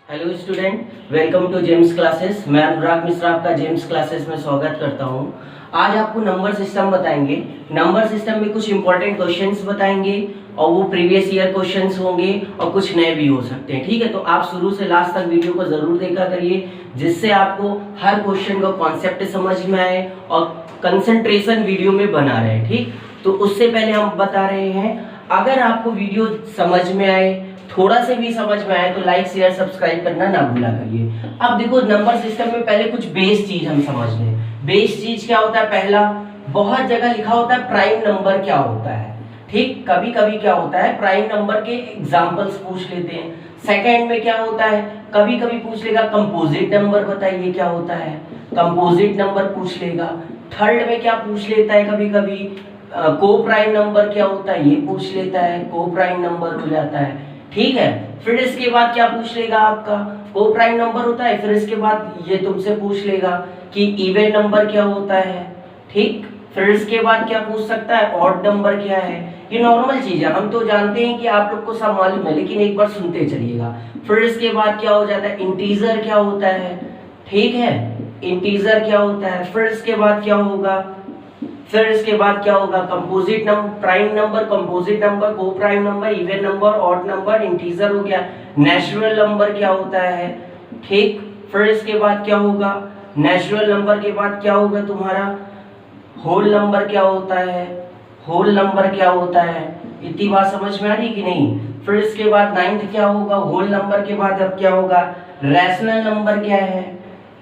Hello student, welcome to Gems classes. मैं अनुराग मिश्रा आपका James classes में स्वागत करता हूं। आज आपको नंबर सिस्टम बताएंगे। नंबर सिस्टम में कुछ इंपॉर्टेंट क्वेश्चंस बताएंगे और वो प्रीवियस ईयर क्वेश्चंस होंगे और कुछ नए भी हो सकते हैं। ठीक है, तो आप शुरू से लास्ट तक वीडियो को जरूर देखा करिए, जिससे आपको हर क्वेश्चन का कॉन्सेप्ट समझ में आए और कंसंट्रेशन वीडियो में बना रहे। ठीक, तो उससे पहले हम बता रहे हैं, अगर आपको वीडियो समझ में आए, थोड़ा से भी समझ में आए, तो लाइक शेयर सब्सक्राइब करना ना भूला करिए। अब देखो, नंबर सिस्टम में पहले कुछ बेस चीज हम समझ लें। बेस चीज क्या होता है? पहला, बहुत जगह लिखा होता है प्राइम नंबर क्या होता है। ठीक, कभी कभी क्या होता है, प्राइम नंबर के एग्जांपल्स पूछ लेते हैं। सेकंड में क्या होता है, कभी कभी पूछ लेगा कंपोजिट नंबर बताइए क्या होता है, कंपोजिट नंबर पूछ लेगा। थर्ड में क्या पूछ लेता है, कभी कभी को प्राइम नंबर क्या होता है ये पूछ लेता है, को प्राइम नंबर हो जाता है। ठीक है, फिर इसके बाद क्या पूछ लेगा, आपका को प्राइम नंबर होता है। फिर इसके बाद ये तुमसे पूछ लेगा कि इवन नंबर क्या होता है। ठीक, फिर इसके बाद क्या पूछ सकता है, ऑड नंबर क्या है। ये नॉर्मल चीज है, हम तो जानते हैं कि आप लोग को सब मालूम है, लेकिन एक बार सुनते चलिएगा। फिर इसके बाद क्या हो जाता है, इंटीजर क्या होता है। ठीक है, इंटीजर क्या होता है। फिर इसके बाद क्या होगा, फिर इसके बाद क्या होगा, composite number, prime number, composite number, coprime number, even number, odd number, integer हो गया। नेचुरल नंबर क्या होता है। ठीक, फिर इसके बाद क्या होगा, नेचुरल नंबर के बाद क्या होगा तुम्हारा, होल नंबर क्या होता है। होल नंबर क्या होता है, इतनी बात समझ में आ रही कि नहीं। फिर इसके बाद नाइन्थ क्या होगा, होल नंबर के बाद अब क्या होगा, रैशनल नंबर क्या है।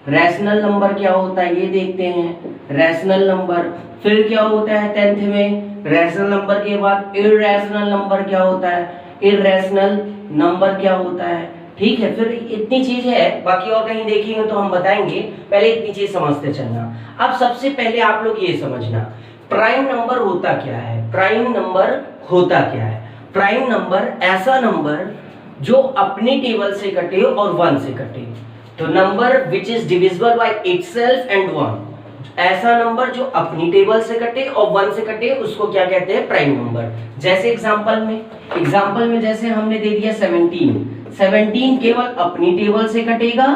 रैशनल नंबर क्या होता है ये देखते हैं, रैशनल नंबर। फिर क्या होता है टेंथ में, रैशनल नंबर के बाद इरैशनल नंबर क्या होता है, इरैशनल नंबर क्या होता है। ठीक है, फिर इतनी चीज है, बाकी और कहीं देखेंगे तो हम बताएंगे, पहले इतनी चीज समझते चलना। अब सबसे पहले आप लोग ये समझना, प्राइम नंबर होता क्या है। प्राइम नंबर होता क्या है, प्राइम नंबर ऐसा नंबर जो अपनी टेबल से कटे और 1 से कटे। तो number which is divisible by itself and 1, ऐसा नंबर जो अपनी टेबल से कटे और 1 से कटे, उसको क्या कहते हैं, प्राइम नंबर। जैसे एग्जांपल में जैसे हमने दे दिया 17 केवल अपनी टेबल से कटेगा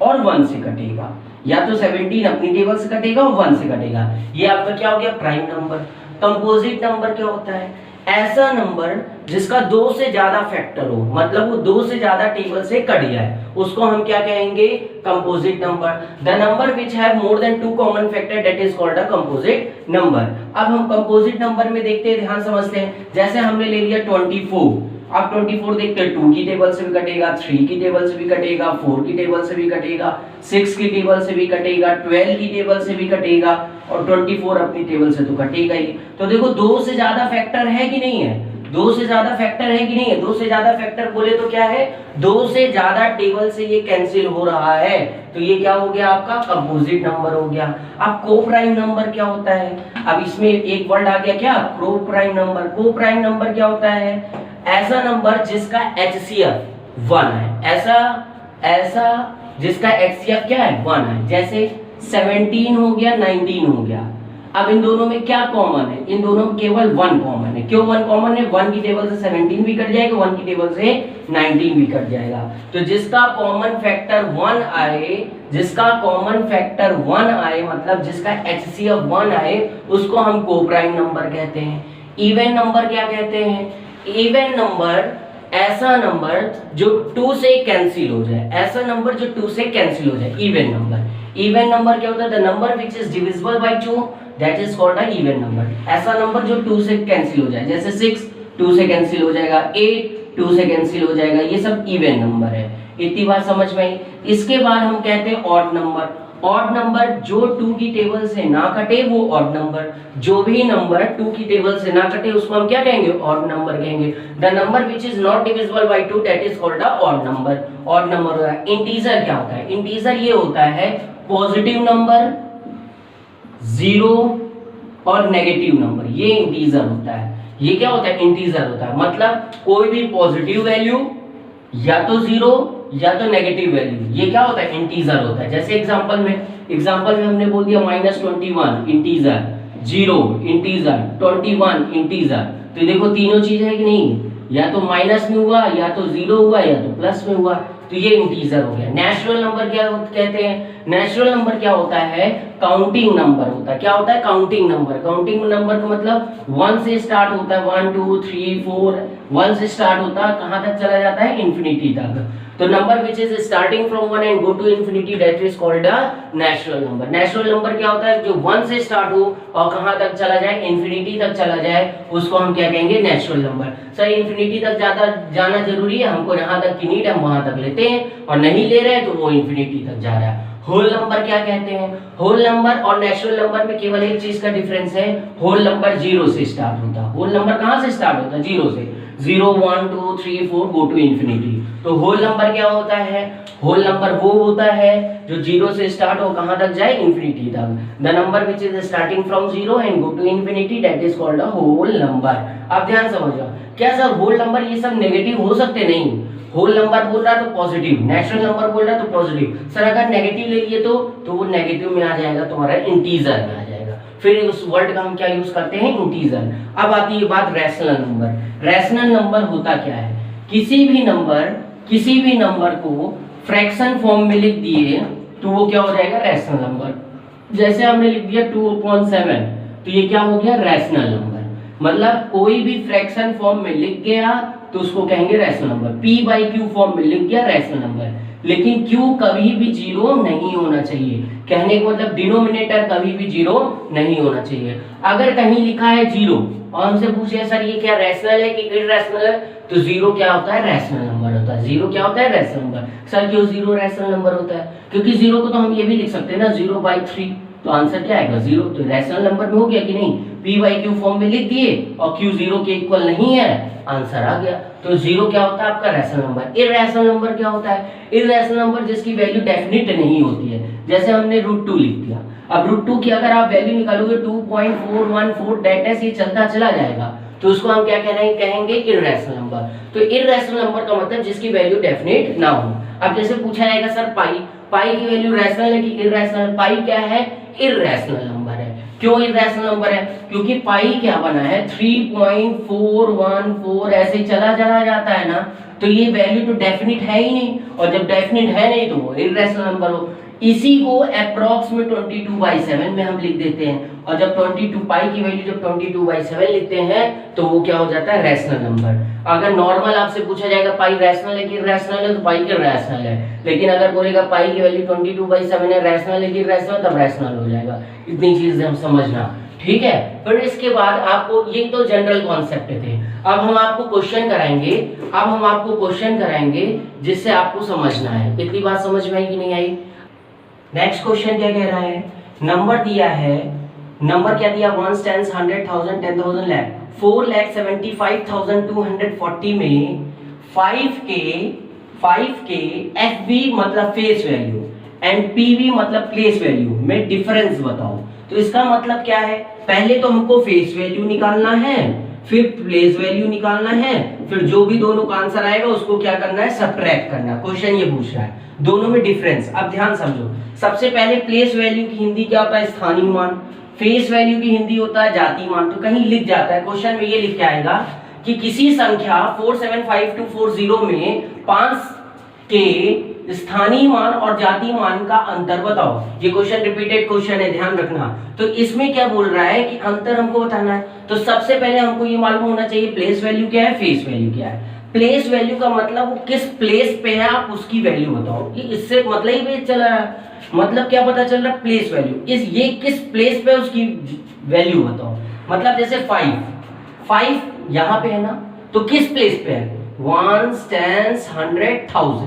और 1 से कटेगा, या तो 17 अपनी टेबल से कटेगा और 1 से कटेगा, ये आपका क्या हो गया, प्राइम नंबर। कंपोजिट नंबर क्या होता है, ऐसा नंबर जिसका 2 से ज्यादा फैक्टर हो, मतलब वो 2 से ज्यादा टेबल से कट जाए, उसको हम क्या कहेंगे, composite number. The number which have more than 2 common factor that is called a composite number. अब हम कंपोजिट नंबर में देखते हैं, ध्यान समझते हैं। जैसे हमने ले लिया 24, आप 24 देखते हैं 2 की टेबल से भी कटेगा, 3 की टेबल से भी कटेगा, 4 की टेबल से भी कटेगा, 6 की टेबल से भी कटेगा, 12 की टेबल से भी कटेगा, और 24 अपनी टेबल से तो कटेगा ही। तो देखो 2 से ज्यादा फैक्टर है कि नहीं है, 2 से ज्यादा फैक्टर है कि नहीं है। 2 से ज्यादा फैक्टर बोले तो क्या है, 2 से ज्यादा टेबल से ये कैंसिल हो रहा है, तो ये क्या हो गया, आपका कंपोजिट नंबर हो गया। अब को प्राइम नंबर क्या होता है, अब इसमें एक वर्ड आ गया क्या, को prime number. Coprime number क्या होता है, ऐसा नंबर जिसका HCF 1 है, ऐसा जिसका HCF क्या है, 1 है। जैसे 17 हो गया, 19 हो गया। अब इन दोनों में क्या कॉमन है, इन दोनों में केवल 1 कॉमन है। क्यों 1 कॉमन है, 1 की टेबल से 17 भी कट जाएगा, 1 की टेबल से 19 भी कट जाएगा। तो जिसका कॉमन फैक्टर 1 आए, जिसका कॉमन फैक्टर 1 आए, मतलब जिसका HCF 1 आए, उसको हम को प्राइम नंबर कहते हैं। इवन नंबर क्या कहते हैं, इवन नंबर ऐसा नंबर जो 2 से कैंसिल हो जाए, ऐसा नंबर जो 2 से कैंसिल हो जाए, इवन नंबर। इवन नंबर क्या होता है, the number which is divisible by 2 that is called a even number. ऐसा नंबर जो 2 से कैंसिल हो जाए, जैसे 6 2 से कैंसिल हो जाएगा, 8 2 से कैंसिल हो जाएगा, ये सब इवन नंबर है। इतनी बात समझ में आई। इसके बाद हम कहते हैं ऑड नंबर। ऑड नंबर जो 2 की टेबल से ना कटे वो ऑड नंबर, जो भी नंबर 2 की टेबल से ना कटे उसको हम क्या कहेंगे, ऑड नंबर कहेंगे। The number which is not divisible by 2 that is called a odd number. Odd number होता है। इंटीजर क्या होता है, इंटीजर ये होता है पॉजिटिव नंबर, 0 और नेगेटिव नंबर, ये इंटीजर होता है। ये क्या होता है, इंटीजर होता है, मतलब कोई भी पॉजिटिव वैल्यू या तो 0 या तो नेगेटिव वैल्यू, ये क्या होता है, इंटीजर होता है। जैसे एग्जांपल में हमने बोल दिया -21 इंटीजर, 0 इंटीजर, 21 इंटीजर। तो देखो तीनों चीज है कि नहीं, या तो माइनस में हुआ, या तो 0 हुआ, या तो प्लस में हुआ। तो ये इंटीजर हो गया। नेचुरल नंबर क्या कहते हैं? नेचुरल नंबर क्या होता है? काउंटिंग नंबर होता है। क्या होता है? Counting number. काउंटिंग नंबर का मतलब 1 से स्टार्ट होता है, 1 2 3 4, 1 से स्टार्ट होता है, कहां तक चला जाता है? इंफिनिटी तक। तो number which is starting from 1 and go to infinity, that is called a natural number. Natural number क्या होता है? जो 1 से स्टार्ट हो और कहां तक चला जाए? इंफिनिटी तक चला जाए, उसको हम क्या कहेंगे? Natural number. सर इंफिनिटी तक ज्यादा जाना जरूरी है? हमको जहां तक की नीड है हम वहां तक लेते हैं, और नहीं ले रहे हैं तो वो इंफिनिटी तक जा रहा है। होल नंबर क्या कहते हैं? होल नंबर और नेचुरल नंबर में केवल एक चीज का डिफरेंस है, होल नंबर 0 से स्टार्ट होता है। होल नंबर कहां से स्टार्ट होता है? 0 से। 0 1 2 3 4 गो टू इंफिनिटी। तो होल नंबर क्या होता है? होल नंबर वो होता है जो 0 से स्टार्ट हो, कहां तक जाए? इंफिनिटी तक। The number which is starting from 0 and go to infinity, that is called a whole number. अब ध्यान समझो, क्या सर होल नंबर ये सब नेगेटिव हो सकते? नहीं। होल नंबर बोल रहा है तो पॉजिटिव, नेचुरल नंबर बोल रहा है तो पॉजिटिव। सर अगर नेगेटिव ले लिए तो वो नेगेटिव में आ जाएगा, तुम्हारा इंटीजर में आ जाएगा। फिर उस वर्ड का हम क्या यूज करते हैं? इंटीजर। अब आती है बात रैशनल नंबर। रैशनल नंबर होता क्या है? किसी भी नंबर को फ्रैक्शन फॉर्म में लिख दिए तो वो क्या हो जाएगा? Rational number. जैसे हमने लिख दिया 2/7, तो ये क्या हो गया? Rational number. मतलब कोई भी फ्रैक्शन फॉर्म में लिख गया तो उसको कहेंगे रैशनल नंबर। p/q फॉर्म में लिख गया, रैशनल नंबर। लेकिन q कभी भी 0 नहीं होना चाहिए। कहने का मतलब डिनोमिनेटर कभी भी 0 नहीं होना चाहिए। अगर कहीं लिखा है 0 और हमसे पूछे सर ये क्या रैशनल है कि इरैशनल है, तो 0 क्या होता है? रैशनल नंबर होता है। 0 क्या होता है? Rational number. सर क्यों 0 रैशनल नंबर होता है? क्योंकि 0 को तो हम ये भी लिख सकते हैं ना, 0/3। तो आंसर क्या आएगा? 0। तो रैशनल नंबर में हो गया कि नहीं? p/q फॉर्म में लिख दिए और q 0 के इक्वल नहीं है, आंसर आ गया। तो 0 क्या होता है? आपका रैशनल नंबर। इरैशनल नंबर क्या होता है? इरैशनल नंबर जिसकी वैल्यू डेफिनिट नहीं होती है। जैसे हमने √2 लिख दिया, अब √2 की अगर आप वैल्यू निकालोगे 2.414, दैट इज ये चलता चला जाएगा, तो उसको हम क्या कहेंगे? Irrational number. तो इरैशनल नंबर का मतलब जिसकी वैल्यू डेफिनिट ना हो। अब जैसे पूछा जाएगा सर पाई की वैल्यू रैशनल है कि इरैशनल? पाई क्या है? इरैशनल नंबर है। क्यों इरैशनल नंबर है? क्योंकि पाई क्या बना है? 3.414 ऐसे चला जाता है ना, तो ये वैल्यू तो डेफिनिट है ही नहीं, और जब डेफिनिट है नहीं तो वो इरैशनल नंबर हो। इसी को अप्रॉक्स में 22/7 में हम लिख देते हैं, और जब 22 पाई की वैल्यू जब 22/7 लिखते हैं तो वो क्या हो जाता है? Rational number. अगर नॉर्मल आपसे पूछा जाएगा पाई रैशनल है कि इरैशनल है, तो पाई इरैशनल है। लेकिन अगर बोलेगा पाई की वैल्यू 22/7 है, रैशनल है कि इरैशनल, तब रैशनल हो जाएगा। इतनी चीजें हम समझना, ठीक है। फिर इसके बाद आपको ये तो जनरल कॉन्सेप्ट थे। अब हम आपको क्वेश्चन कराएंगे जिससे आपको समझना है। इतनी बात समझ में आई कि नहीं आई? नेक्स्ट क्वेश्चन क्या कह रहा है? नंबर दिया है, नंबर क्या दिया? 1 10 100,000 10,000 लाख 4,75,240 में 5 के FV मतलब फेस वैल्यू एंड PV मतलब प्लेस वैल्यू में डिफरेंस बताओ। तो इसका मतलब क्या है? पहले तो हमको फेस वैल्यू निकालना है, फिर प्लेस वैल्यू निकालना है, फिर जो भी दोनों का आंसर आएगा उसको क्या करना है? सब्ट्रैक्ट करना। क्वेश्चन ये पूछ रहा है दोनों में डिफरेंस। अब ध्यान समझो, सबसे पहले प्लेस वैल्यू की हिंदी क्या होता है? स्थानीय मान। फेस वैल्यू की हिंदी होता है जाति मान। तो कहीं लिख जाता है क्वेश्चन में, ये लिख के आएगा कि किसी संख्या 475,240 में 5 के स्थानीय मान और जाति मान का अंतर बताओ। ये क्वेश्चन रिपीटेड क्वेश्चन है, ध्यान रखना। तो इसमें क्या बोल रहा है कि अंतर हमको बताना है। तो सबसे पहले हमको ये मालूम होना चाहिए प्लेस वैल्यू क्या है, फेस वैल्यू क्या है। प्लेस वैल्यू का मतलब वो किस प्लेस पे है, आप उसकी वैल्यू बताओ। ये इससे मतलब ही चल रहा है, मतलब क्या पता चल रहा है? Place value. ये किस प्लेस पे उसकी वैल्यू बताओ। मतलब जैसे 5 यहाँ पे है ना, तो किस प्लेस पे है? 1 10 100,000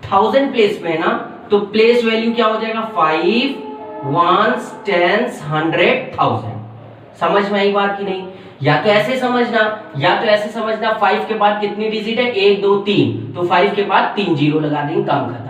1000 प्लेस पे है ना, तो प्लेस वैल्यू क्या हो जाएगा? 5 1 10 100,000। समझ में आई बात की नहीं? या तो ऐसे समझना 5 के बाद कितनी डिजिट है? 1 2 3, तो 5 के बाद 3 जीरो लगा देंगे, काम खत्म।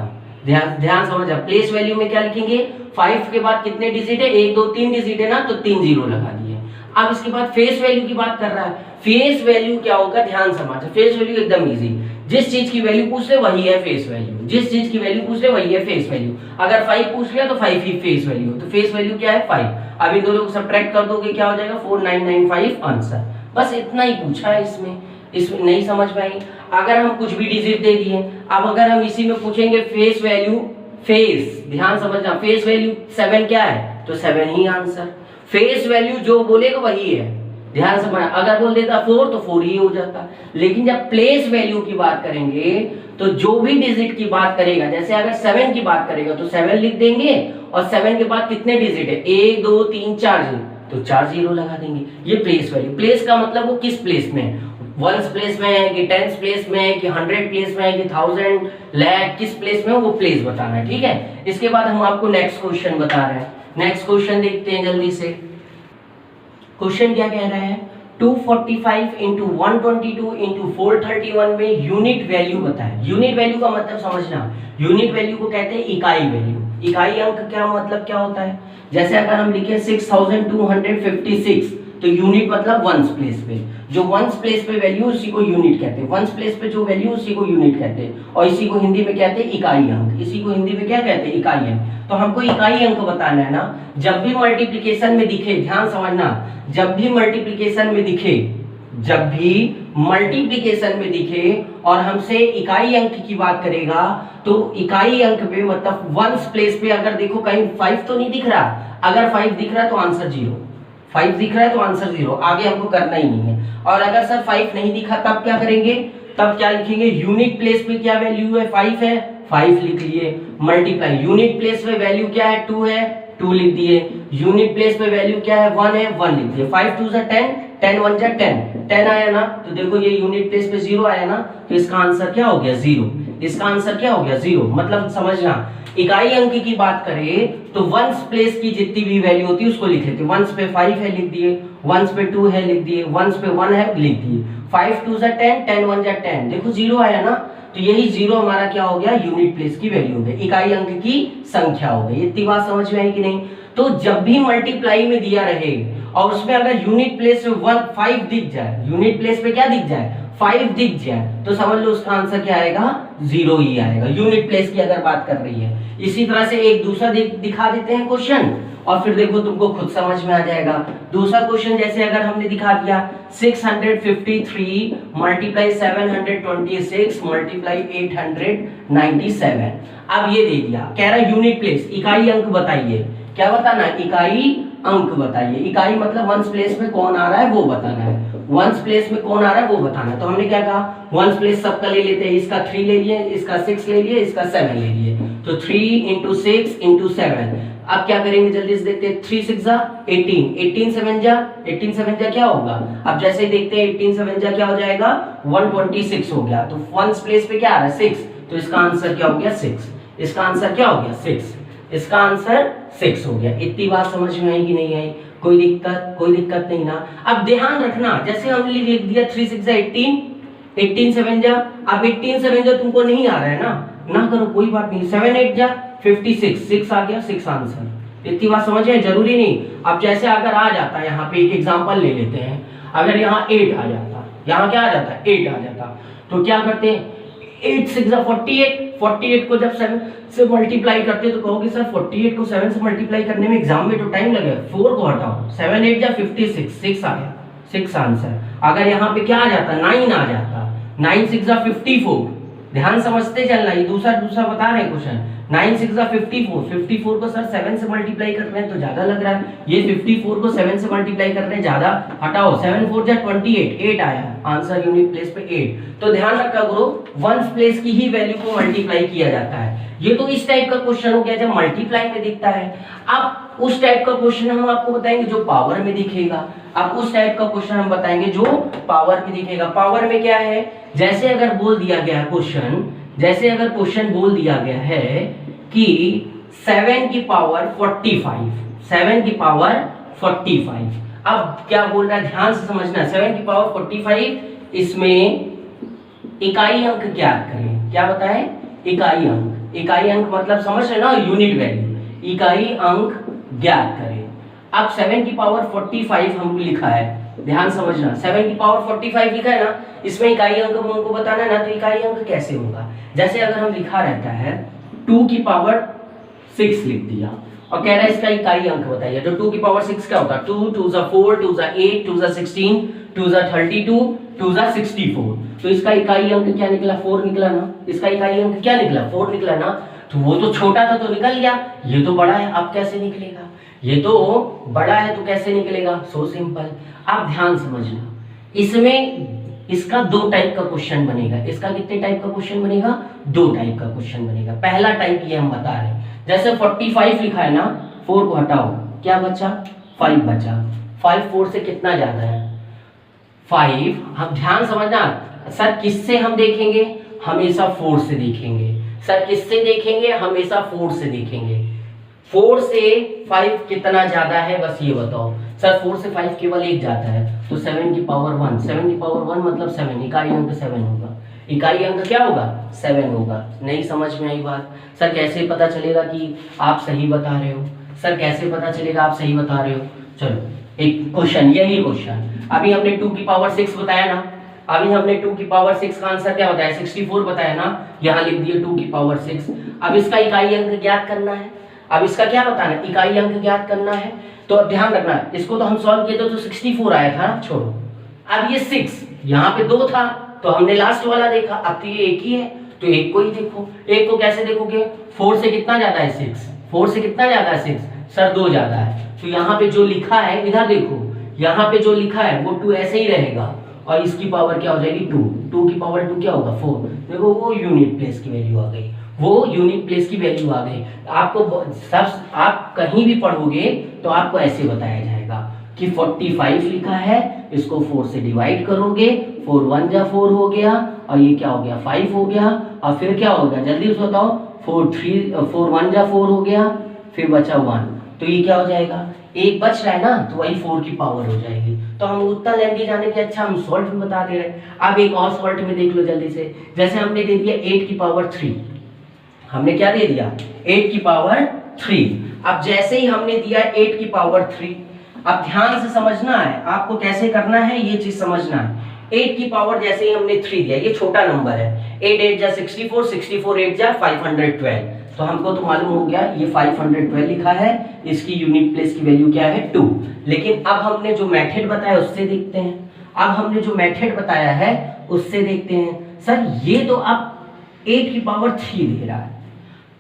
ध्यान समझ। प्लेस वैल्यू में क्या लिखेंगे? 5 के बाद कितने डिजिट है? 1 2 3 डिजिट है ना, तो 3 जीरो लगा दिए। अब इसके बाद फेस वैल्यू की बात कर रहा है। फेस वैल्यू क्या होगा? ध्यान समझ। फेस वैल्यू एकदम इजी, जिस चीज की वैल्यू पूछ ले वही है फेस वैल्यू। जिस चीज की वैल्यू पूछ ले वही है फेस वैल्यू। अगर 5 पूछ लिया तो 5 ही फेस वैल्यू। तो फेस वैल्यू क्या है? 5। अब इन दोनों को सब्ट्रैक्ट कर दोगे क्या हो जाएगा? 4995 आंसर। बस इतना ही पूछा है इसमें। इसमें नहीं समझ पाएंगे। अगर हम कुछ भी डिजिट दे दिए, अब अगर हम इसी में पूछेंगे फेस वैल्यू, फेस ध्यान समझना, फेस वैल्यू 7 क्या है तो 7 ही आंसर। फेस वैल्यू जो बोलेगा वही है, ध्यान समझना। अगर बोल देता 4 तो 4 ही हो जाता। लेकिन जब प्लेस वैल्यू की बात करेंगे तो जो भी डिजिट की बात करेगा, जैसे अगर 7 की बात करेगा तो 7 लिख देंगे और 7 के बाद कितने डिजिट है 1 2 3 4 तो 4 जीरो लगा देंगे। ये प्लेस वैल्यू। प्लेस का मतलब वो किस प्लेस में है, वंस प्लेस में है कि टेंस प्लेस में है कि 100 प्लेस में है कि 1000 लाख, किस प्लेस में है वो प्लेस बताना है, ठीक है। इसके बाद हम आपको नेक्स्ट क्वेश्चन बता रहे हैं। नेक्स्ट क्वेश्चन देखते हैं जल्दी से। क्वेश्चन क्या कह रहा है, 245 इंटू 122 इंटू 431 में यूनिट वैल्यू बताएं। यूनिट वैल्यू का मतलब समझना, यूनिट वैल्यू को कहते हैं इकाई वैल्यू। इकाई अंक क्या मतलब क्या होता है, जैसे अगर हम लिखे 6256 तो यूनिट मतलब वंस प्लेस पे, जो वंस प्लेस पे वैल्यू उसी को यूनिट कहते हैं। वंस प्लेस पे जो वैल्यू उसी को यूनिट कहते हैं और इसी को हिंदी में कहते हैं इकाई अंक। इसी को हिंदी में क्या कहते हैं, इकाई अंक। तो हमको इकाई अंक बताना है ना। जब भी मल्टीप्लिकेशन में दिखे, ध्यान समझना, जब भी मल्टीप्लिकेशन में दिखे, जब भी मल्टीप्लिकेशन में दिखे और हमसे इकाई अंक की बात करेगा तो इकाई अंक पे मतलब वंस प्लेस पे अगर देखो कहीं 5 तो नहीं दिख रहा, अगर 5 दिख रहा है तो आंसर 0, 5 दिख रहा है तो आंसर 0, आगे हमको करना ही नहीं है। और अगर सर 5 नहीं दिखा तब क्या करेंगे, तब क्या लिखेंगे, यूनिट प्लेस पे क्या वैल्यू है 5 है, 5 लिख लिए, मल्टीप्लाई यूनिट प्लेस पे वैल्यू क्या है 2 है, 2 लिख दिए, यूनिट प्लेस पे वैल्यू क्या है 1 है, 1 लिख दिए। 5 2 जा 10, 10 1 जा 10, 10 आया ना, तो देखो ये यूनिट प्लेस पे 0 आया ना, तो इसका आंसर क्या हो गया 0। इसका आंसर क्या हो गया 0। मतलब समझना, इकाई अंक की बात करें तो वंस प्लेस की जितनी भी वैल्यू होती है उसको लिख लेते हैं। वंस पे 5 है लिख दिए, वंस पे 2 है लिख दिए, वंस पे 1 है लिख दिए। 5 2 जा 10, 10 1 जा 10, देखो 0 आया ना, तो यही 0 हमारा क्या हो गया, यूनिट प्लेस की वैल्यू हो गई, इकाई अंक की संख्या हो गई। इतनी बात समझ में आई कि नहीं। तो जब भी मल्टीप्लाई में दिया रहे और उसमें अगर यूनिट प्लेस में 5 दिख जाए, यूनिट प्लेस पे क्या दिख जाए 5 दिख जाए, तो समझ लो उसका आंसर क्या आएगा 0 ही आएगा, यूनिट प्लेस की अगर बात कर रही है। इसी तरह से एक दूसरा दिखा देते हैं क्वेश्चन और फिर देखो तुमको खुद समझ में आ जाएगा। दूसरा क्वेश्चन जैसे अगर हमने दिखा दिया 653 मल्टीप्लाई 726 मल्टीप्लाई 897, अब ये दे दिया, कह रहा यूनिट प्लेस, इकाई अंक बताइए। क्या बताना है, इकाई अंक बताइए। इकाई मतलब वंस प्लेस में कौन आ रहा है वो बताना है, वंस प्लेस में कौन आ रहा है वो बताना है। तो हमने क्या कहा, वंस प्लेस सबका ले लेते हैं, इसका 3 ले लिए, इसका 6 ले लिए, इसका 7 ले लिए, तो 3 इंटू 6 इंटू 7। अब क्या करेंगे जल्दी से देखते हैं, 3 6 जा 18, 18 7 जा, 18 7 जा क्या होगा, अब जैसे ही देखते हैं 18 7 जा क्या हो जाएगा 126 हो गया। तो वंस प्लेस पे क्या आ रहा है 6, तो इसका आंसर क्या हो गया 6। इसका आंसर क्या हो गया 6, इसका आंसर 6 हो गया। इतनी बात समझ में आई कि नहीं आई, कोई दिक्कत नहीं ना। अब ध्यान रखना, जैसे हमने लिख दिया 3 6 जा 18, 18 7 जा, अब 18 7 जा तुमको नहीं आ रहा है ना करो कोई बात नहीं, 7 8 जा 56, 6 आ गया, 6 आंसर। इतनी बात समझ में, जरूरी नहीं। अब जैसे अगर आ जाता, यहाँ पे एक एग्जांपल ले लेते हैं, अगर यहाँ 8 आ जाता, यहाँ क्या आ जाता 8 आ जाता, तो क्या करते हैं 8 6 जा 48, 48 को जब 7 से मल्टीप्लाई करते तो कहोगे सर 48 को 7 से मल्टीप्लाई करने में एग्जाम में तो टाइम लगेगा, 4 को हटाओ, 7 8 जा 56, 6 आ गया, 6 आंसर। अगर यहाँ पे क्या आ जाता 9 आ जाता, 9 6 जा 54, ध्यान समझते चलना, ये दूसरा बता रहे हैं क्वेश्चन, 9 6 जा 54, 54 को सर 7 से मल्टीप्लाई कर रहे हैं तो ज्यादा लग रहा है, ये 54 को 7 से मल्टीप्लाई कर रहे हैं ज्यादा, हटाओ, 7 4 जा 28, 8 आया, आंसर यूनिट प्लेस पे 8। तो ध्यान रखा करो, वंस प्लेस की ही वैल्यू को मल्टीप्लाई किया जाता है। ये तो इस टाइप का क्वेश्चन हो गया जब मल्टीप्लाई में दिखता है। अब उस टाइप का क्वेश्चन हम आपको बताएंगे जो पावर में दिखेगा। अब उस टाइप का क्वेश्चन हम बताएंगे जो पावर में दिखेगा। पावर में क्या है, जैसे अगर बोल दिया गया क्वेश्चन, जैसे अगर क्वेश्चन बोल दिया गया है कि 7 की पावर 45, 7 की पावर 45, अब क्या बोल रहा है ध्यान से समझना, 7 की पावर 45, इसमें इकाई अंक ज्ञात करें। क्या बताएं, इकाई अंक। इकाई अंक मतलब समझ रहे ना, यूनिट वैल्यू, इकाई अंक ज्ञात करें। अब 7 की पावर 45 हमको लिखा है, ध्यान समझना, 7 की पावर 45 लिखा है ना, इसमें इकाई अंक हमको बताना है ना, तो इकाई अंक कैसे होगा, जैसे अगर हम लिखा रहता है 2 की पावर 6 लिख दिया, और कह रहा है इसका इकाई अंक बताइए। तो 2 की पावर 6 क्या होता है? 2 2 जा 4 2 जा 8 2 जा 16 2 जा 32 2 जा 64। तो इसका इकाई अंक क्या निकला? 4 निकला ना। इसका इकाई अंक क्या निकला? 4 निकला ना। तो वो तो छोटा था तो निकल गया, ये तो बड़ा है, अब कैसे निकलेगा? ये तो बड़ा है तो कैसे निकलेगा? So simple. आप ध्यान समझना, इसमें इसका 2 टाइप का क्वेश्चन बनेगा। इसका कितने टाइप का क्वेश्चन बनेगा? 2 टाइप का क्वेश्चन बनेगा। पहला टाइप ये हम बता रहे हैं, जैसे 45 लिखा है ना, 4 को हटाओ, क्या बचा? 5 बचा। 5 4 से कितना ज्यादा है? 5। हम ध्यान समझना, सर किससे हम देखेंगे? हमेशा 4 से देखेंगे। सर किससे देखेंगे? हमेशा 4 से देखेंगे। 4 से 5 कितना ज्यादा है, बस ये बताओ। सर 4 से 5 केवल एक जाता है, तो 7 की पावर 1। 7 की पावर 1 मतलब 7, इकाई अंक 7 होगा। इकाई अंक क्या होगा? 7 होगा। नहीं समझ में आई बात? सर कैसे पता चलेगा कि आप सही बता रहे हो? सर कैसे पता चलेगा आप सही बता रहे हो? चलो एक क्वेश्चन, यही क्वेश्चन अभी हमने 2 की पावर 6 बताया ना। अभी हमने 2 की पावर 6 का आंसर क्या बताया? 64 बताया ना। यहाँ लिख दिए 2 की पावर 6। अब इसका इकाई अंक ज्ञात करना है। अब इसका क्या बताना है? इकाई अंक ज्ञात करना है। तो अब ध्यान रखना, इसको तो हम सॉल्व किए थे तो 64 आया था, छोड़ो। अब ये 6 यहाँ पे 2 था तो हमने लास्ट वाला देखा, अब तो ये एक ही है तो एक को ही देखो। एक को कैसे देखोगे? 4 से कितना ज्यादा है? 6। 4 से कितना ज्यादा है? 6। सर 2 ज्यादा है, तो यहाँ पे जो लिखा है, इधर देखो, यहाँ पे जो लिखा है वो 2 ऐसे ही रहेगा और इसकी पावर क्या हो जाएगी? 2। 2 की पावर 2 क्या होगा? 4। देखो वो यूनिट प्लेस की वैल्यू आ गई, वो यूनिट प्लेस की वैल्यू आ गई। आपको सब, आप कहीं भी पढ़ोगे तो आपको ऐसे बताया जाएगा कि 45 लिखा है, इसको 4 से डिवाइड करोगे, 4 1 जा 4 हो गया और ये क्या हो गया? 5 हो गया। और फिर क्या हो गया? जल्दी से बताओ। 4 1 जा 4 हो गया, फिर बचा 1, तो ये क्या हो जाएगा? एक बच रहा है ना, तो वही 4 की पावर हो जाएगी। तो हम उतना लेंदी जाने के अच्छा हम सॉल्ट में बता दे रहे हैं। अब एक और सॉल्ट में देख लो जल्दी से। जैसे हमने दे दिया 8 की पावर 3, हमने क्या दे दिया? 8 की पावर 3। अब जैसे ही हमने दिया 8 की पावर 3, अब ध्यान से समझना है आपको कैसे करना है, ये चीज समझना है। 8 की पावर जैसे ही हमने 3 दिया, ये छोटा नंबर है, 8 8 जा 64, 64 8 जा 512, तो हमको तो मालूम हो गया ये 512 लिखा है, इसकी यूनिट प्लेस की वैल्यू क्या है? 2। लेकिन अब हमने जो मेथड बताया उससे देखते हैं। अब हमने जो मेथड बताया है उससे देखते हैं। सर ये तो अब 8 की पावर 3 दे रहा है।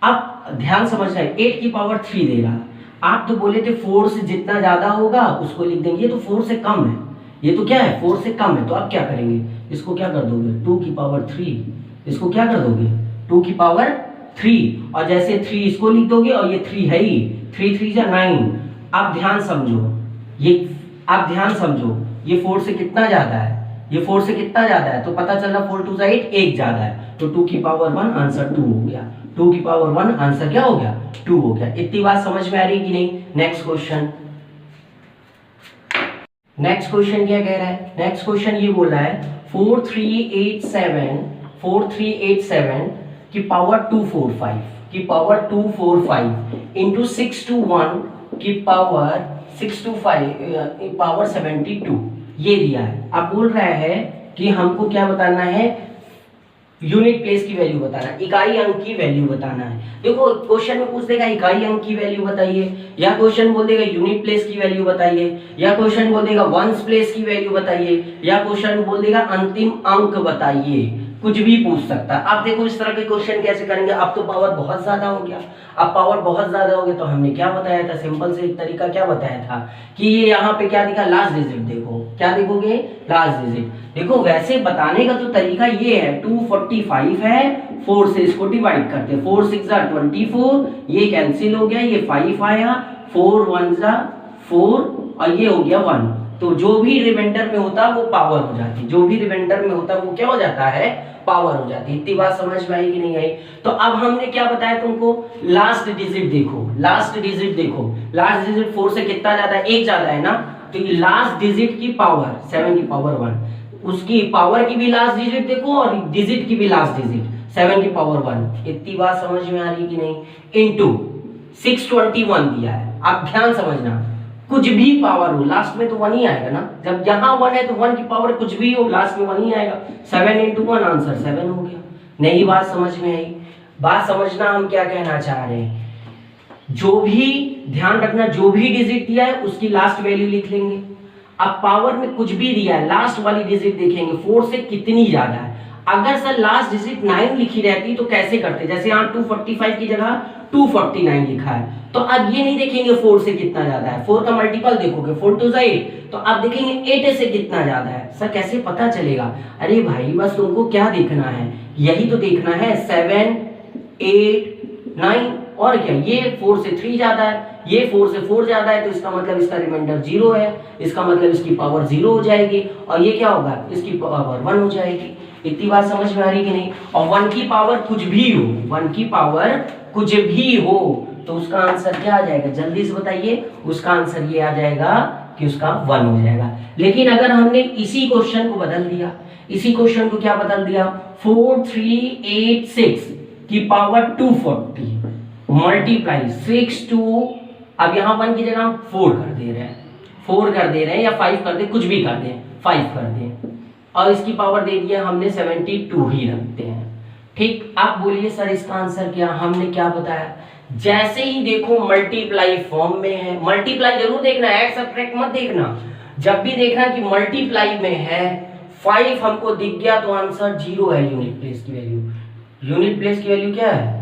अब ध्यान समझना है, 8 की पावर 3 दे रहा है। आप तो बोले थे 4 से जितना ज्यादा होगा उसको लिख देंगे, ये तो 4 से कम है। ये तो क्या है? 4 से कम है। तो अब क्या करेंगे? इसको क्या कर दोगे? 2 की पावर 3। इसको क्या कर दोगे? 2 की पावर 3। और जैसे 3 इसको लिख दोगे और ये 3 है ही, 3 3 जा 9। अब ध्यान समझो, ये आप ध्यान समझो, ये 4 से कितना ज्यादा है? ये 4 से कितना ज्यादा है? तो पता चला 4 2 जा 8, एक ज्यादा है, तो 2 की पावर 1 आंसर 2 हो गया। 2 की पावर 1 आंसर क्या हो गया? 2 हो गया। इतनी बात समझ में आ रही कि नहीं? Next question. नेक्स्ट क्वेश्चन क्या कह रहा है? नेक्स्ट क्वेश्चन ये बोल रहा है 4387 की पावर 245 की पावर 245 इंटू 621 की पावर 625 पावर 72 ये दिया है। अब बोल रहा है कि हमको क्या बताना है? यूनिट प्लेस की वैल्यू बताना है, इकाई अंक की वैल्यू बताना है। देखो क्वेश्चन में पूछ देगा इकाई अंक की वैल्यू बताइए, या क्वेश्चन बोल देगा यूनिट प्लेस की वैल्यू बताइए, या क्वेश्चन बोल देगा वंस प्लेस की वैल्यू बताइए, या क्वेश्चन बोल देगा अंतिम अंक बताइए। कुछ भी पूछ सकता है। आप देखो इस तरह के क्वेश्चन कैसे करेंगे। अब तो पावर बहुत ज्यादा हो गया, अब पावर बहुत ज्यादा हो गया तो हमने क्या बताया था? सिंपल से एक तरीका क्या बताया था कि ये यहाँ पे क्या दिखा? लास्ट डिजिट देखो, क्या देखोगे? लास्ट डिजिट देखो। वैसे बताने का तो तरीका ये है, 245 है, 4 से इसको डिवाइड करते हैं, 4 6 जा 24, ये कैंसिल हो गया, ये 5 आया, 4 1 जा 4 और ये हो गया 1। तो जो भी रिमाइंडर में होता है वो पावर हो जाती है, जो भी रिमाइंडर में होता है वो क्या हो जाता है? पावर हो जाती है। इतनी बात समझ में आई कि नहीं आई? तो अब हमने क्या बताया तुमको? लास्ट डिजिट देखो, लास्ट डिजिट देखो। लास्ट डिजिट 4 से कितना ज्यादा है? एक ज्यादा है ना, तो ये लास्ट डिजिट की पावर 7 की पावर 1, उसकी पावर की भी लास्ट डिजिट देखो और डिजिट की भी लास्ट डिजिट 7 की पावर 1। इतनी बात समझ में आ रही कि नहीं? इनटू 621 दिया है। अब ध्यान समझना, कुछ भी पावर हो लास्ट में तो 1 ही आएगा ना। जब यहाँ 1 है तो 1 की पावर कुछ भी हो लास्ट में 1 ही आएगा। 7 इंटू 1 आंसर 7 हो गया। नहीं बात समझ में आई? बात समझना हम क्या कहना चाह रहे हैं। जो भी ध्यान रखना, जो भी डिजिट दिया है उसकी लास्ट वैल्यू लिख लेंगे। अब पावर में कुछ भी दिया है, लास्ट वाली डिजिट देखेंगे 4 से कितनी ज्यादा है। अगर सर लास्ट डिजिट 9 लिखी रहती तो कैसे करते, जैसे यहाँ 245 की जगह 249 लिखा है, तो अब ये नहीं देखेंगे 4 से कितना ज्यादा है, 4 का मल्टीपल देखोगे 4 2 8, तो अब देखेंगे 8 से कितना ज्यादा है। सर कैसे पता चलेगा? अरे भाई बस तुमको क्या देखना है, यही तो देखना है, 7 8 9, और क्या, ये 4 से 3 ज्यादा है, ये 4 से 4 ज्यादा है, तो इसका मतलब इसका रिमाइंडर 0 है, इसका मतलब इसकी पावर 0 हो जाएगी, और ये क्या होगा, इसकी पावर 1 हो जाएगी। इतनी बात समझ में आ रही कि नहीं? और 1 की पावर कुछ भी हो, 1 की पावर कुछ भी हो, तो उसका आंसर क्या आ जाएगा, जल्दी से बताइए। उसका आंसर ये आ जाएगा कि उसका 1 हो जाएगा। लेकिन अगर हमने इसी क्वेश्चन को बदल दिया, इसी क्वेश्चन को क्या बदल दिया, 4386 की पावर 240 मल्टीप्लाई 6 2, अब यहाँ 1 की जगह हम 4 कर दे रहे हैं, 4 कर दे रहे हैं या 5 कर दे, कुछ भी कर दें, 5 कर दें, और इसकी पावर दे दिया हमने 72 ही रखते हैं। ठीक, आप बोलिए सर इसका आंसर क्या, हमने क्या बताया, जैसे ही देखो मल्टीप्लाई फॉर्म में है, मल्टीप्लाई जरूर देखना, ऐड सब्ट्रैक्ट मत देखना, जब भी देखना कि मल्टीप्लाई में है, 5 हमको दिख गया तो आंसर 0 है। यूनिट प्लेस की वैल्यू, यूनिट प्लेस की वैल्यू क्या है,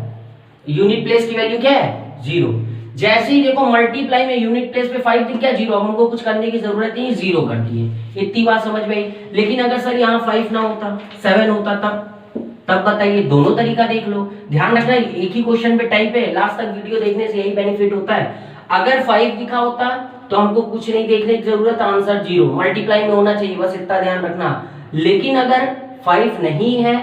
यूनिट प्लेस की वैल्यू क्या है, 0। जैसे ही देखो मल्टीप्लाई में यूनिट प्लेस पे 5 दिख गया, 0, अब हमको कुछ करने की जरूरत नहीं, 0 कर दिए। इतनी बात समझ में आई। लेकिन अगर सर यहाँ 5 ना होता, 7 होता, तब बताइए, दोनों तरीका देख लो। ध्यान रखना एक ही क्वेश्चन पे टाइप है, लास्ट तक वीडियो देखने से यही बेनिफिट होता है। अगर 5 दिखा होता तो हमको कुछ नहीं देखने की जरूरत, आंसर 0 मल्टीप्लाई में होना चाहिए, बस इतना ध्यान रखना। लेकिन अगर 5 नहीं है,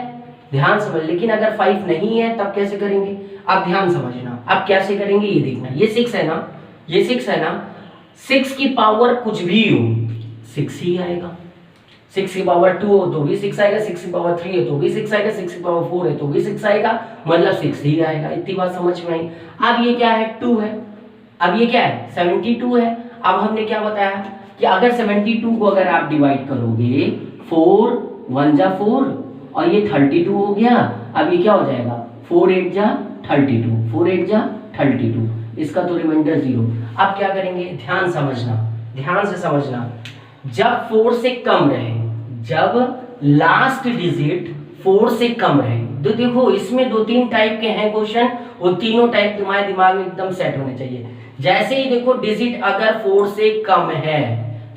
ध्यान समझ, लेकिन अगर 5 नहीं है तब कैसे करेंगे, अब ध्यान समझना, अब कैसे करेंगे ये देखना। ये 6 है ना, ये 6 है ना, 6 की पावर कुछ भी हो 6 ही आएगा, 6 की पावर 2 हो तो भी 6 आएगा, 6 की पावर 3 है तो भी 6 आएगा, 6 की पावर 4 है तो भी 6 आएगा, मतलब 6 ही आएगा। इतनी बात समझ में आई। अब ये क्या है, 2 है, अब ये क्या है, 72 है। अब हमने क्या बताया कि अगर 72 को अगर आप डिवाइड करोगे, 4 1 जा 4, और ये 32 हो गया, अब ये क्या हो जाएगा, 4 8 जा 32, 4 8 जा 32, इसका तो रिमाइंडर 0। अब क्या करेंगे, ध्यान समझना, ध्यान से समझना, जब 4 से कम रहे, जब लास्ट डिजिट 4 से कम रहे, तो देखो इसमें 2-3 टाइप के हैं क्वेश्चन, वो तीनों टाइप तुम्हारे दिमाग में एकदम सेट होने चाहिए। जैसे ही देखो डिजिट अगर 4 से कम है,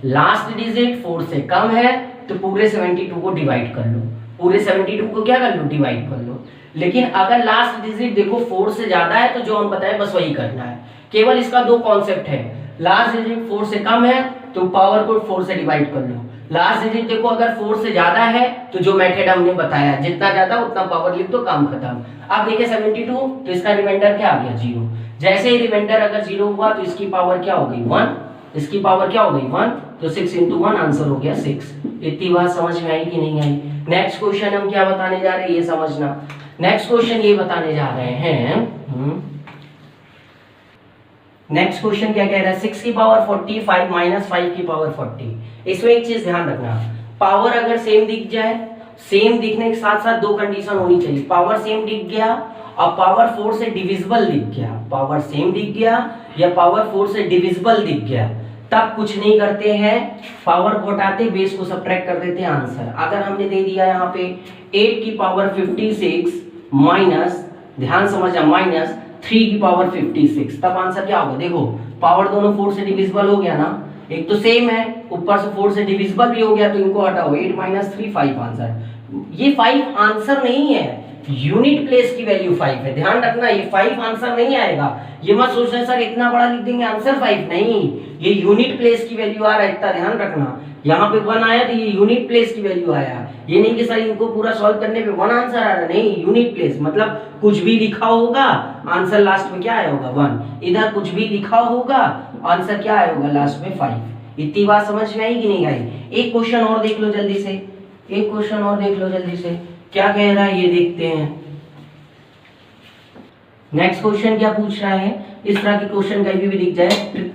लास्ट डिजिट 4 से कम है, तो पूरे 72 को डिवाइड कर लो, पूरे 72 को क्या कर लो, डिवाइड कर लो। लेकिन अगर लास्ट डिजिट देखो 4 से ज्यादा है, तो जो हम बताएं बस वही करना है। केवल इसका 2 कॉन्सेप्ट है, लास्ट डिजिट 4 से कम है तो पावर को 4 से डिवाइड कर लो, लास्ट डिजिट देखो अगर 4 से ज्यादा है तो जो मेथड हमने बताया, जितना ज्यादा उतना पावर लिख दो, काम खत्म। अब देखिए 72, तो इसका रिमाइंडर क्या आ गया, 0। जैसे ही रिमाइंडर अगर 0 हुआ तो इसकी पावर क्या हो गई, 1, इसकी पावर क्या हो गई, 1, तो 6 × 1 आंसर हो गया 6। इतनी बात समझ में आई कि नहीं आई? नेक्स्ट क्वेश्चन हम क्या बताने जा रहे हैं, ये समझना। नेक्स्ट क्वेश्चन ये बताने जा रहे हैं, नेक्स्ट क्वेश्चन क्या कह रहा है, 6 की पावर 45 माइनस 5 की पावर 40। इसमें एक चीज ध्यान रखना, पावर अगर सेम दिख जाए, सेम दिखने के साथ साथ 2 कंडीशन होनी चाहिए, पावर सेम दिख गया और पावर 4 से डिविजिबल दिख गया, पावर सेम दिख गया या पावर 4 से डिविजिबल दिख गया, तब कुछ नहीं करते हैं, पावर को हटाते, बेस को सब्ट्रैक्ट कर देते हैं, आंसर। अगर हमने दे दिया यहाँ पे 8 की पावर 56 माइनस, ध्यान समझना, माइनस 3 की पावर 56, तब आंसर क्या होगा, देखो पावर दोनों 4 से डिविजिबल हो गया ना, एक तो सेम है, ऊपर से 4 से डिविजिबल भी हो गया, तो इनको हटाओ, 8 - 3 5 आंसर। ये 5 आंसर नहीं है, यूनिट प्लेस की वैल्यू 5 है, ध्यान रखना, ये 5 आंसर नहीं आएगा। ये मत सोचना सर इतना बड़ा लिख देंगे आंसर 5, नहीं, ये यूनिट प्लेस की वैल्यू आ रहा है, इतना ध्यान रखना। यहाँ पे 1 आया तो ये यूनिट प्लेस की वैल्यू आया, ये नहीं कि सर इनको पूरा सॉल्व करने पे 1 आंसर आ रहा है, नहीं, यूनिट प्लेस मतलब कुछ भी लिखा होगा, आंसर लास्ट में क्या आया होगा, 1। इधर कुछ भी लिखा होगा, आंसर क्या आया होगा लास्ट में, 5। इतनी बात समझ में आई कि नहीं आई? एक क्वेश्चन और देख लो जल्दी से, एक क्वेश्चन और देख लो जल्दी से, क्या कह रहा है ये देखते हैं। नेक्स्ट क्वेश्चन क्या पूछ रहा है, इस तरह के क्वेश्चन कहीं भी दिख जाए,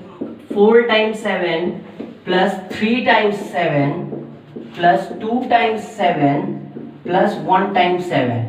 4 × 7 प्लस 3 × 7 प्लस 2 × 7 प्लस 1 × 7,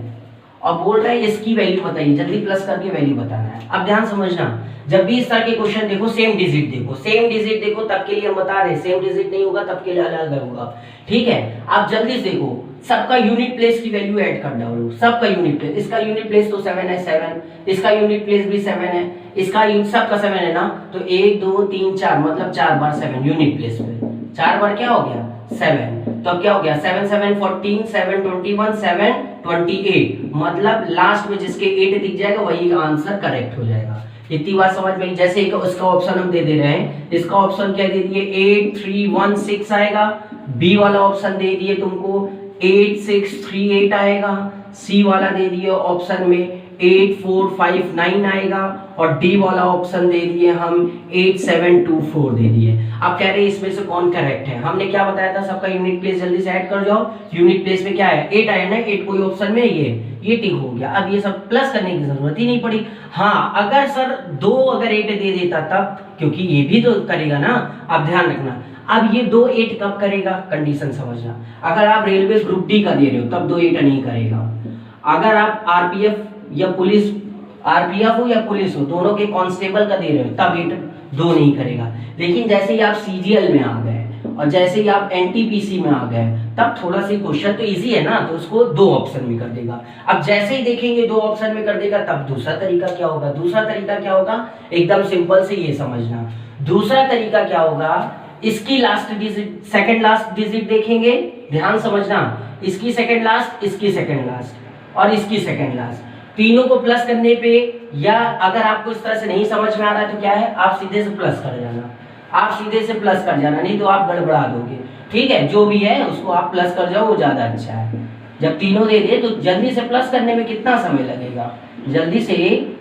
और बोल रहा है इसकी वैल्यू बताइए, जल्दी प्लस करके वैल्यू बताना है। अब ध्यान समझना, जब भी इस तरह के क्वेश्चन देखो सेम डिजिट देखो, सेम डिजिट देखो तब के लिए हम बता रहे हैं, सेम डिजिट नहीं होगा तब के लिए अलग अलग होगा, ठीक है। आप जल्दी से देखो, सबका यूनिट प्लेस की वैल्यू ऐड कर डालो, सबका यूनिट प्लेस, इसका यूनिट प्लेस तो 7 है, 7, इसका यूनिट प्लेस भी 7 है, इसका सबका 7 है ना, तो 1 2 3 4 मतलब 4 बार 7 यूनिट प्लेस में, 4 बार क्या हो गया 7, तो अब क्या हो गया 7 7 14, 7 21, 7 28, मतलब लास्ट में जिसके 8 दिख जाएगा वही आंसर करेक्ट हो जाएगा। इतनी बात समझ में। जैसे एक उसका ऑप्शन हम दे दे रहे हैं, इसका ऑप्शन क्या दे दिए 8 3 1 6 आएगा, बी वाला ऑप्शन दे दिए तुमको 8 6 3 8 आएगा, सी वाला दे दिए ऑप्शन में 8 4 5 9 आएगा, और डी वाला ऑप्शन दे दिए हम 8 7 2 4 दे दिए। अब कह रहे हैं इसमें से कौन करेक्ट है। हमने क्या बताया था, सबका यूनिट प्लेस जल्दी से ऐड कर जाओ। यूनिट प्लेस में क्या है 8 आया ना, 8 कोई ऑप्शन में ये टिक हो गया। अब ये सब प्लस करने की जरूरत ही नहीं पड़ी। हाँ, अगर सर 2 अगर 8 दे देता तब, क्योंकि ये भी तो करेगा ना। अब ध्यान रखना, अब ये 2 8 कब करेगा, कंडीशन समझना। अगर आप रेलवे ग्रुप डी का दे रहे हो तब 2 8 नहीं करेगा। अगर आप आरपीएफ या पुलिस, आरपीएफ हो या पुलिस हो, दोनों के कांस्टेबल का दे रहे हो तब 8 2 नहीं करेगा। लेकिन जैसे ही आप सीजीएल में आ गए और जैसे ही आप एनटीपीसी में आ गए तब थोड़ा सी क्वेश्चन तो इजी है ना, तो उसको 2 ऑप्शन में कर देगा। अब जैसे ही देखेंगे 2 ऑप्शन में कर देगा तब दूसरा तरीका क्या होगा, दूसरा तरीका क्या होगा, एकदम सिंपल से ये समझना। दूसरा तरीका क्या होगा, इसकी last digit second last digit देखेंगे, ध्यान समझना, इसकी सेकंड लास्ट, इसकी सेकंड लास्ट और इसकी सेकंड लास्ट, तीनों को प्लस करने पे, या अगर आपको इस तरह से नहीं समझ में आ रहा है तो क्या है, आप सीधे से प्लस कर जाना, आप सीधे से प्लस कर जाना, नहीं तो आप गड़बड़ा दोगे, ठीक है। जो भी है उसको आप प्लस कर जाओ, वो ज्यादा अच्छा है। जब तीनों दे दिए तो जल्दी से प्लस करने में कितना समय लगेगा, जल्दी से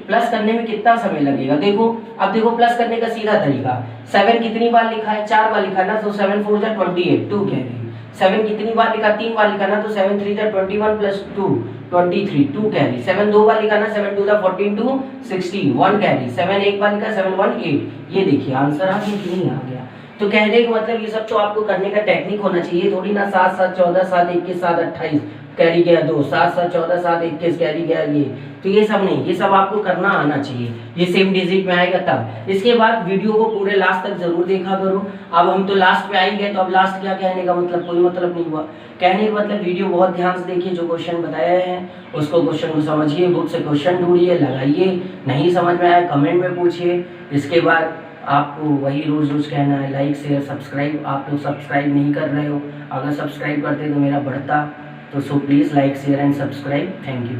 प्लस करने में कितना समय लगेगा। देखो, अब देखो प्लस करने का सीधा तरीका, 7 कितनी बार लिखा है, 4 बार लिखा है ना, तो 7 4 जा 28 2 कैरी। 7 कितनी बार लिखा, 3 बार लिखा ना, तो 7 3 जा 21 प्लस 2 23 2 कैरी। 7 2 बार लिखा ना, 7 2 जा 14 2 16 1 कैरी। 7 एक बार लिखा, 7 1 8। ये देखिए आंसर आ गया कि नहीं आ गया। तो कहने का मतलब ये सब तो आपको करने का टेक्निक होना चाहिए, थोड़ी ना 7 7 14 7 21 7 28 कैरी गया 2, 7 7 14 7 21 कैरी गया ये, तो ये सब नहीं, ये सब आपको करना आना चाहिए। ये सेम डिजिट में आएगा तब। इसके बाद वीडियो को पूरे लास्ट तक जरूर देखा करो। अब हम तो लास्ट पे आ ही गए, तो अब लास्ट क्या कहने का मतलब, कोई मतलब नहीं हुआ। कहने का मतलब वीडियो बहुत ध्यान से देखिए, जो क्वेश्चन बताया है उसको क्वेश्चन को समझिए, बुक से क्वेश्चन ढूंढिए, लगाइए, नहीं समझ में आया कमेंट में पूछिए। इसके बाद आपको वही रोज रोज कहना है, लाइक शेयर सब्सक्राइब। आप लोग सब्सक्राइब नहीं कर रहे हो, अगर सब्सक्राइब करते तो मेरा बढ़ता। तो so please like share and subscribe. Thank you.